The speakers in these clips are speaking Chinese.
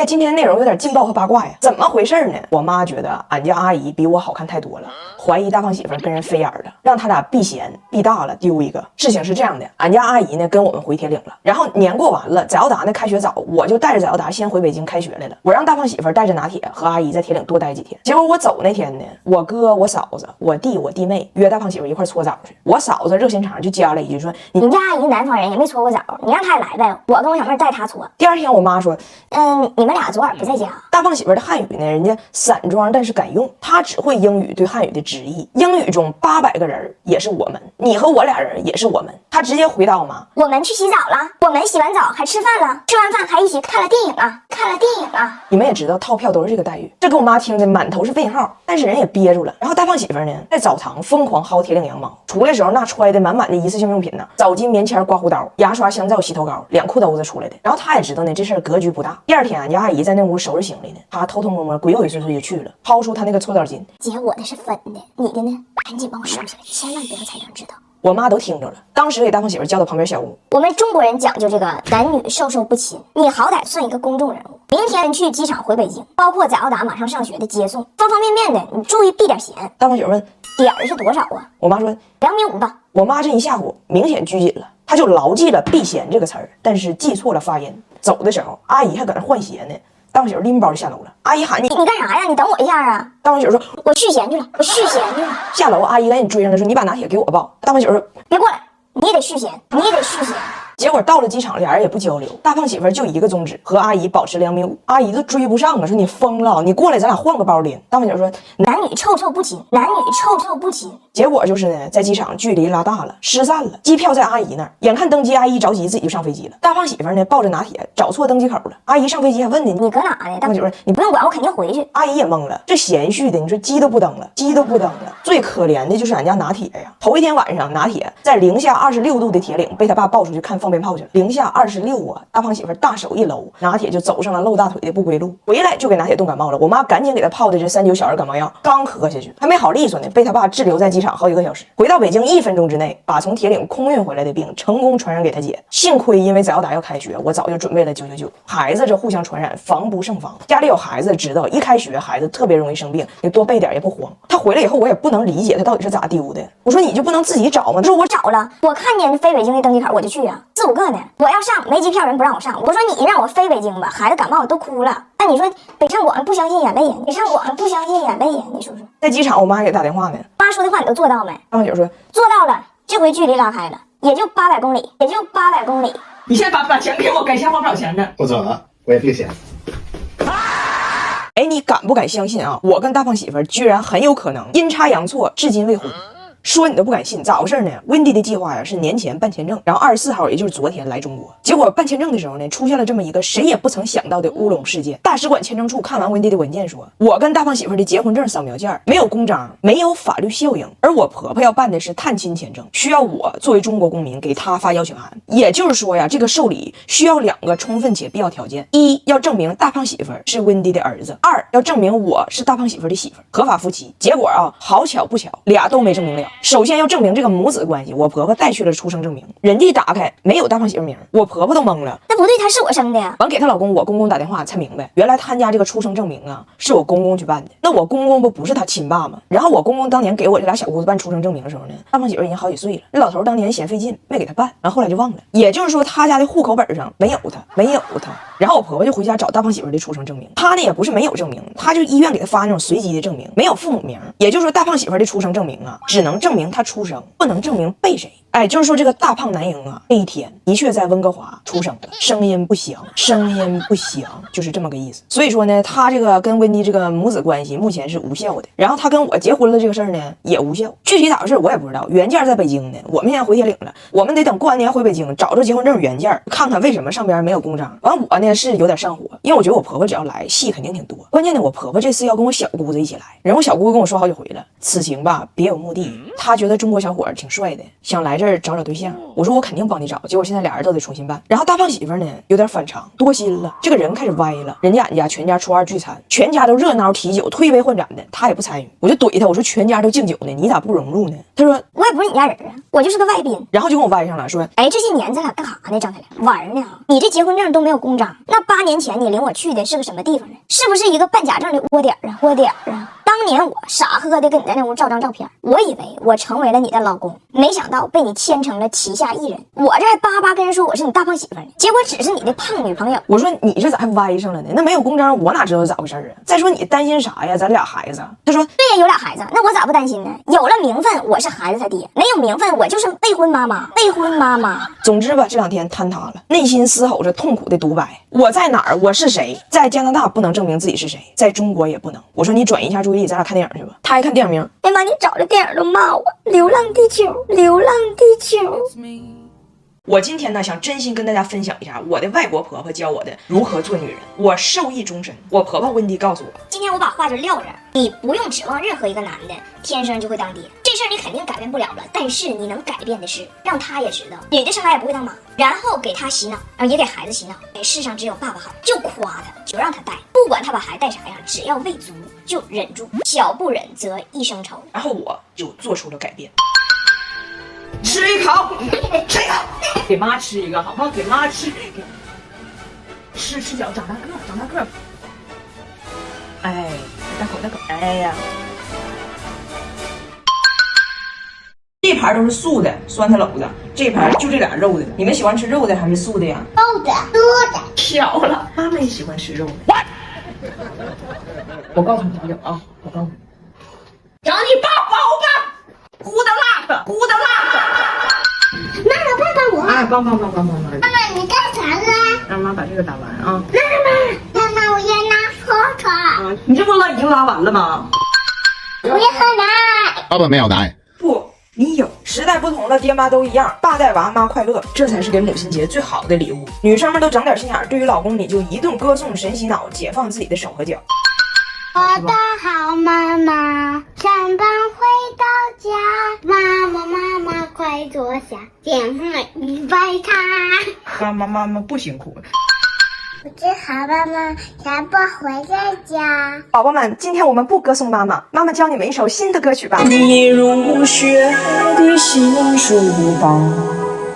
今天内容有点劲爆和八卦呀，怎么回事呢？我妈觉得俺家阿姨比我好看太多了，怀疑大胖媳妇跟人飞眼了，让他俩避嫌，避大了丢一个。事情是这样的，俺家阿姨呢跟我们回铁岭了，然后年过完了，翟耀达呢开学早，我就带着翟耀达先回北京开学来了。我让大胖媳妇带着拿铁和阿姨在铁岭多待几天。结果我走那天呢，我哥、我嫂子、我弟妹约大胖媳妇一块搓澡去。我嫂子热心肠就加了一句说：“你家阿姨南方人也没搓过澡，你让她也来呗，我跟我小妹带她搓。”第二天我妈说：“你们俩昨晚不在家。”大胖媳妇的汉语呢，人家散装但是敢用，她只会英语对汉语的直译。英语中800个人也是我们，你和我俩人也是我们。她直接回答我妈：“我们去洗澡了，我们洗完澡还吃饭了，吃完饭还一起看了电影啊，看了电影啊。”你们也知道套票都是这个待遇，这给我妈听的满头是问号，但是人也憋住了。然后大胖媳妇呢，在澡堂疯狂薅铁岭羊毛，出来时候那揣的满满的一次性用品呢，澡巾、棉签、刮胡刀、牙刷、香皂、洗头膏，2裤兜子出来的。然后她也知道呢，这事儿格局不大。第二天俺家阿姨在那屋收拾行李呢，她偷偷摸摸鬼鬼祟祟就去了，掏出她那个搓澡巾。姐，我的是粉的，你的呢？赶紧帮我收起来，千万不要才能知道。我妈都听着了，当时给大胖媳妇叫到旁边小屋。我们中国人讲究这个男女授受不亲，你好歹算一个公众人物。明天去机场回北京，包括翟耀达马上上学的接送，方方面面的，你注意避点嫌。大胖媳妇问：“点儿是多少啊？”我妈说2.5米吧。我妈这一下午明显拘谨了，她就牢记了避嫌这个词儿，但是记错了发音。走的时候，阿姨还搁那换鞋呢。大胖媳妇拎包就下楼了，阿姨喊你干啥呀？你等我一下啊！大胖媳妇说：“我续弦去了，我续弦去了。”下楼，阿姨赶紧追上来说：“你把拿铁给我抱。”大胖媳妇说：“别过来，你也得续弦，你也得续弦。”结果到了机场，俩人也不交流，大胖媳妇就一个宗旨，和阿姨保持2.5米。阿姨都追不上啊，说你疯了，你过来咱俩换个包拎。大胖媳妇说：“男女臭臭不亲，男女臭臭不亲。”结果就是呢，在机场距离拉大了，失散了，机票在阿姨那儿，眼看登机，阿姨着急自己就上飞机了。大胖媳妇呢抱着拿铁找错登机口了，阿姨上飞机还问呢：“你搁哪呢？”大胖媳妇说：“你不用管，我肯定回去。”阿姨也懵了，这闲续的，你说机都不登了，机都不登了。最可怜的就是俺家拿铁呀，头一天晚上拿铁在零下26度的铁岭被他爸抱出去看放鞭炮去了，零下26啊！大胖媳妇大手一搂，拿铁就走上了露大腿的不归路，回来就给拿铁冻感冒了。我妈赶紧给他泡的这3-9小儿感冒药，刚喝下去还没好利索呢，被他爸滞留在机场好几个小时。回到北京1分钟之内，把从铁岭空运回来的病成功传染给他姐。幸亏因为翟耀达要开学，我早就准备了999。孩子这互相传染，防不胜防。家里有孩子知道，一开学孩子特别容易生病，你多备点也不慌。他回来以后，我也不能理解他到底是咋丢的。我说你就不能自己找吗？他说我找了，我看见飞北京的登机口我就去啊，4-5个呢。我要上，没机票人不让我上。我说你让我飞北京吧，孩子感冒都哭了。那你说北上广不相信眼泪呀？北上广不相信眼泪呀？你说说。在机场，我妈给打电话呢。妈说的话你都做到没？大胖媳妇说做到了，这回距离拉开了，也就800公里，也就800公里。你现在把钱给我，改钱花不少钱呢。我走了，我也避嫌。哎，你敢不敢相信啊？我跟大胖媳妇居然很有可能阴差阳错，至今未婚。说你都不敢信，咋回事呢？温迪的计划呀是年前办签证，然后24号，也就是昨天来中国。结果办签证的时候呢，出现了这么一个谁也不曾想到的乌龙事件。大使馆签证处看完温迪的文件说，我跟大胖媳妇的结婚证扫描件没有公章，没有法律效应，而我婆婆要办的是探亲签证，需要我作为中国公民给她发邀请函。也就是说呀，这个受理需要2个充分且必要条件：一要证明大胖媳妇是温迪的儿子；二要证明我是大胖媳妇的媳妇，合法夫妻。结果啊，好巧不巧，俩都没证明了。首先要证明这个母子关系，我婆婆带去了出生证明，人家一打开没有大胖媳妇名，我婆婆都懵了。那不对，她是我生的呀。完给她老公我公公打电话才明白，原来他家这个出生证明啊是我公公去办的。那我公公不是他亲爸吗？然后我公公当年给我这俩小姑子办出生证明的时候呢，大胖媳妇已经好几岁了，那老头当年嫌费劲没给他办，完后来就忘了。也就是说他家的户口本上没有他。然后我婆婆就回家找大胖媳妇的出生证明，他呢也不是没有证明，他就医院给他发那种随机的证明，没有父母名。也就是说大胖媳妇的出生证明啊只能证明他出生，不能证明被谁。哎，就是说这个大胖男婴啊，这一天的确在温哥华出生了，声音不详，就是这么个意思。所以说呢，他这个跟温迪这个母子关系目前是无效的。然后他跟我结婚了这个事儿呢也无效，具体咋回事我也不知道。原件在北京呢，我们现在回铁岭了，我们得等过完年回北京，找着结婚证原件，看看为什么上边没有公章。完我呢是有点上火，因为我觉得我婆婆只要来戏肯定挺多。关键呢，我婆婆这次要跟我小姑子一起来，然后我小姑子跟我说好几回了，此行吧别有目的。她觉得中国小伙挺帅的，想来这劲儿找对象。我说我肯定帮你找，结果现在俩人都得重新办。然后大胖媳妇呢有点反常，多心了，这个人开始歪了。人家全家初二聚餐，全家都热闹提酒，推杯换盏的，他也不参与。我就怼他，我说全家都敬酒呢，你咋不融入呢？他说我也不是你家人啊，我就是个外宾。然后就跟我歪上了，说哎，这些年咱俩干啥呢？张开良玩呢？你这结婚证都没有公章，那8年前你领我去的是个什么地方呢？是不是一个办假证的窝点啊？窝点啊！当年我傻呵呵的跟你在那屋照张照片，我以为我成为了你的老公，没想到被你牵成了旗下艺人。我这还巴巴跟人说我是你大胖媳妇呢，结果只是你的胖女朋友。我说你这咋还歪上了呢？那没有公章，我哪知道咋回事啊？再说你担心啥呀？咱俩孩子。他说对呀，有俩孩子，那我咋不担心呢？有了名分，我是孩子他爹；没有名分，我就是未婚妈妈。未婚妈妈。总之吧，这2天坍塌了，内心嘶吼着痛苦的独白：我在哪儿？我是谁？在加拿大不能证明自己是谁，在中国也不能。我说你转移一下注意力，咱俩看电影去吧。他还看电影名，哎妈，你找着电影都骂我，《流浪地球》，《流浪地球》。我今天呢，想真心跟大家分享一下我的外国婆婆教我的如何做女人，我受益终身。我婆婆温迪告诉我，今天我把话就撂这儿，你不用指望任何一个男的天生就会当爹，这事儿你肯定改变不了了。但是你能改变的是，让他也知道女的生来也不会当妈，然后给他洗脑，也给孩子洗脑。世上只有爸爸好，就夸他，就让他带，不管他把孩子带啥样，只要喂足就忍住，小不忍则一生愁。然后我就做出了改变。吃一口，吃一口，给妈吃一个，好不好？给妈吃，吃脚，长大个。哎，大口，哎呀，这盘都是素的，酸菜篓子，这盘就这俩肉的。你们喜欢吃肉的还是素的呀？肉的，巧了，妈妈也喜欢吃肉的。我告诉你朋友啊，我告诉你，找你爸包吧。胡的辣的。妈妈帮帮我！哎，帮。妈妈，你干啥呢？让妈把这个打完啊！妈妈，我要拿泡泡。你这不已经拉完了吗？我要喝奶。爸爸没有奶。不，你有。时代不同了，爹妈都一样，爸带娃，妈快乐，这才是给母亲节最好的礼物。女生们都长点心眼，对于老公你就一顿歌颂神洗脑，解放自己的手和脚。我的好妈妈，上班回到家，妈妈快坐下，电话预备开。妈妈不辛苦。我是好妈妈，下班回到家。宝宝们，今天我们不歌颂妈妈，妈妈教你们一首新的歌曲吧。你入学的新书包，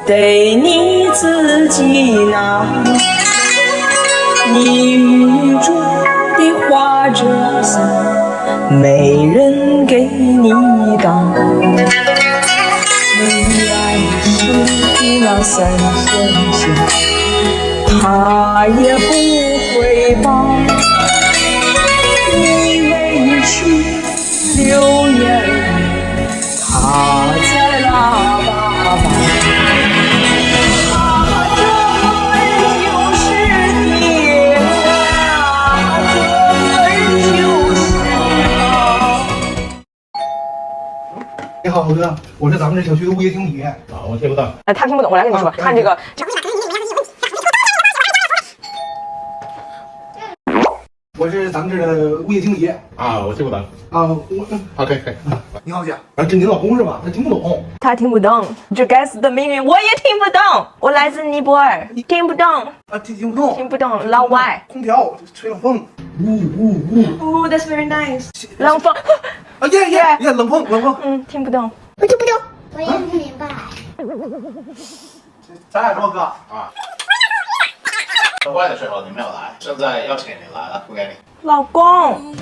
得你自己拿。你雨中的花折伞，没人给你当。你爱心的那3线线，他也不会帮。你委屈流眼泪，他在拉粑粑。你好，哥，我是咱们这小区的物业经理。我听不到。他听不懂，我来跟你说，看这个。我是咱们这儿的物业经理。我听不懂。可以。你好，姐。这是您老公是吧？他听不懂。他听不懂，这该死的命运我也听不懂。我来自尼泊尔，听不懂。听不懂。听不懂，老外。空调吹冷风。Ooh, that's very nice. 冷风。耶，冷风。听不懂。我听不懂，我也不明白。咱俩说哥车坏的时候你没有来，现在邀请你来了，不给你。老公。